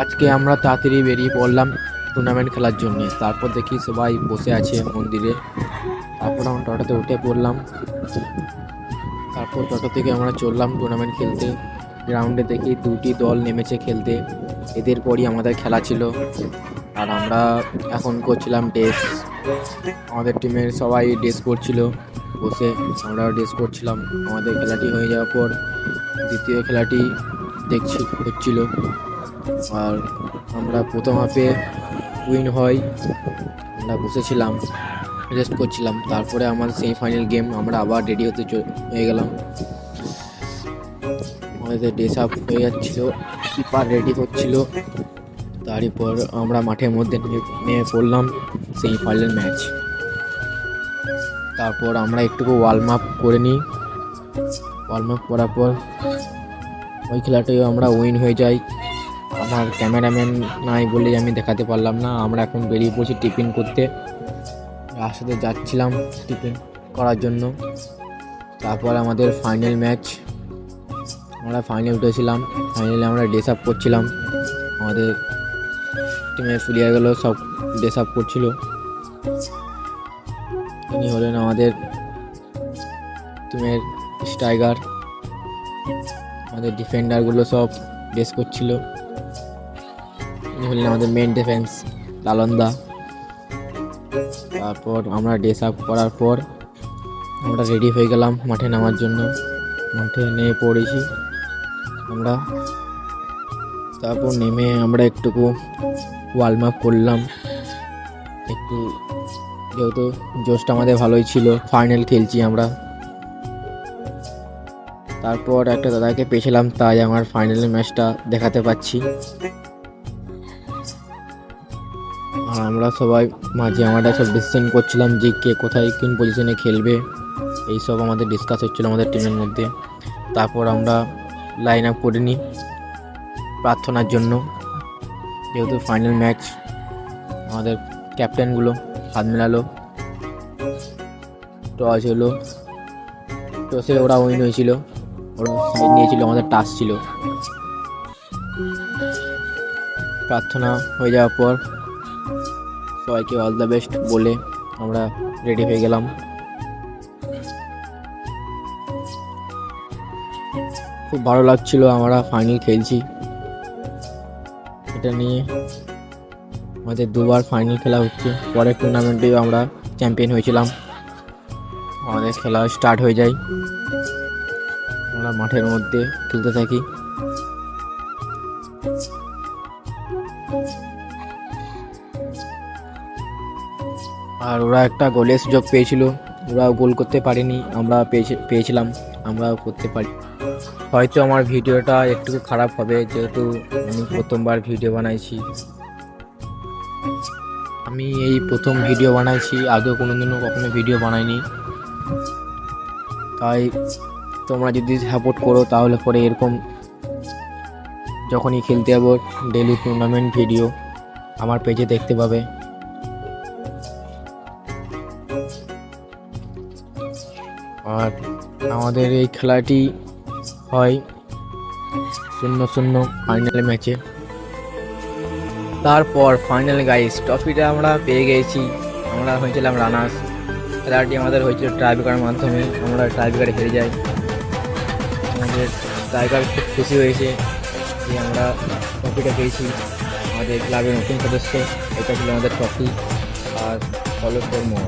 আজকে আমরা তাড়াতাড়ি বেরিয়ে পড়লাম টুর্নামেন্ট খেলার জন্য। তারপর দেখি সবাই বসে আছে মন্দিরে। তারপর আমরা টোটোতে উঠে পড়লাম। তারপর টোটো থেকে আমরা চললাম টুর্নামেন্ট খেলতে। গ্রাউন্ডে দেখি দুটি দল নেমেছে খেলতে। এদের পরই আমাদের খেলা ছিল। আর আমরা এখন করছিলাম ড্রেস। আমাদের টিমের সবাই ড্রেস করছিল বসে, আমরা ড্রেস করছিলাম। আমাদের খেলাটি হয়ে যাওয়ার পর দ্বিতীয় খেলাটি হচ্ছিল। আর আমরা প্রথম হাফে উইন হয়, আমরা বসেছিলাম রেস্ট করছিলাম। তারপরে আমাদের সেমিফাইনাল গেম, আমরা আবার রেডি হয়ে গেলাম। আমাদের ড্রেস আপ হয়ে যাচ্ছিলো, কিপার রেডি হচ্ছিল। তারপর আমরা মাঠের মধ্যে নেমে পড়লাম সেমিফাইনাল ম্যাচ। তারপর আমরা একটুকু ওয়ার্ম আপ করে নিই। ওয়ার্ম আপ করার পর ওই খেলাটাও আমরা উইন হয়ে যাই। আমার ক্যামেরাম্যান নাই বলে আমি দেখাতে পারলাম না। আমরা এখন বেরিয়ে পড়ছি টিফিন করতে। রাস্তাতে যাচ্ছিলাম টিফিন করার জন্য। তারপর আমাদের ফাইনাল ম্যাচ, আমরা ফাইনালে উঠেছিলাম। ফাইনালে আমরা ড্রেস আপ করছিলাম। আমাদের টিমের প্লেয়ারগুলো সব ড্রেস আপ করছিল। ইনি হলেন আমাদের টিমের স্ট্রাইকার। আমাদের ডিফেন্ডারগুলো সব ড্রেস করছিল। ইনি হলেন আমাদের মেন ডিফেন্স লালন্দা। তারপর আমরা ড্রেস আপ করার পর আমরা রেডি হয়ে গেলাম মাঠে নামার জন্য। মাঠে নেমে পড়েছি আমরা। তারপর নেমে আমরা একটুকু ওয়ার্ম আপ করলাম একটু, যেহেতু জোশটা আমাদের ভালোই ছিল, ফাইনাল খেলছি আমরা। তারপর একটা দাদাকে পেয়েছিলাম, তাই আমার ফাইনাল ম্যাচটা দেখাতে পাচ্ছি। আর আমরা সবাই মাঝে আমরা সব ডিসিশন করছিলাম যে কে কোথায় কোন পজিশনে খেলবে, এইসব আমাদের ডিসকাস হচ্ছিলো আমাদের টিমের মধ্যে। তারপর আমরা লাইন আপ করে নিই প্রার্থনার জন্য, যেহেতু ফাইনাল ম্যাচ। আমাদের ক্যাপ্টেনগুলো হাত মেলালো, টস হলো। টসে ওরা উইন হয়েছিল, ওরা সাইড নিয়েছিল, আমাদের টাস ছিল। প্রার্থনা হয়ে যাওয়ার পর সবাইকে অল দ্য বেস্ট বলে আমরা রেডি হয়ে গেলাম। খুব ভালো লাগছিল, আমরা ফাইনাল খেলছি। এটা নিয়ে আমাদের দুবার ফাইনাল খেলা হচ্ছে। পরের টুর্নামেন্টেও আমরা চ্যাম্পিয়ন হয়েছিলাম। আমাদের খেলা স্টার্ট হয়ে যায়, আমরা মাঠের মধ্যে খেলতে থাকি। আর ওরা একটা গোলের সুযোগ পেয়েছিল, ওরাও গোল করতে পারেনি, আমরা পেয়েছিলাম, আমরাও করতে পারি। হয়তো আমার ভিডিওটা একটু খারাপ হবে, যেহেতু আমি প্রথমবার ভিডিও বানাইছি। আমি এই প্রথম ভিডিও বানাইছি, আগেও কোনোদিনও কখনো ভিডিও বানাইনি। তাই তোমরা যদি সাপোর্ট করো তাহলে পরে এরকম যখনই খেলতে যাবো ডেইলি টুর্নামেন্ট ভিডিও আমার পেজে দেখতে পাবে। আর আমাদের এই খেলাটি হয় 0-0 ফাইনাল ম্যাচে। তারপর ফাইনাল গাইস ট্রফিটা আমরা পেয়ে গেছি, আমরা হয়েছিলাম রানার্স। খেলাটি আমাদের হয়েছিল ট্রাইব্রেকারের মাধ্যমে, আমরা ট্রাইব্রেকারে হেরে যাই। আমাদের ট্রাইব্রেকার খুব খুশি হয়েছে যে আমরা ট্রফিটা পেয়েছি। আমাদের ক্লাবের নতুন সদস্য, এটা ছিল আমাদের ট্রফি। আর ফলো ফর মোর।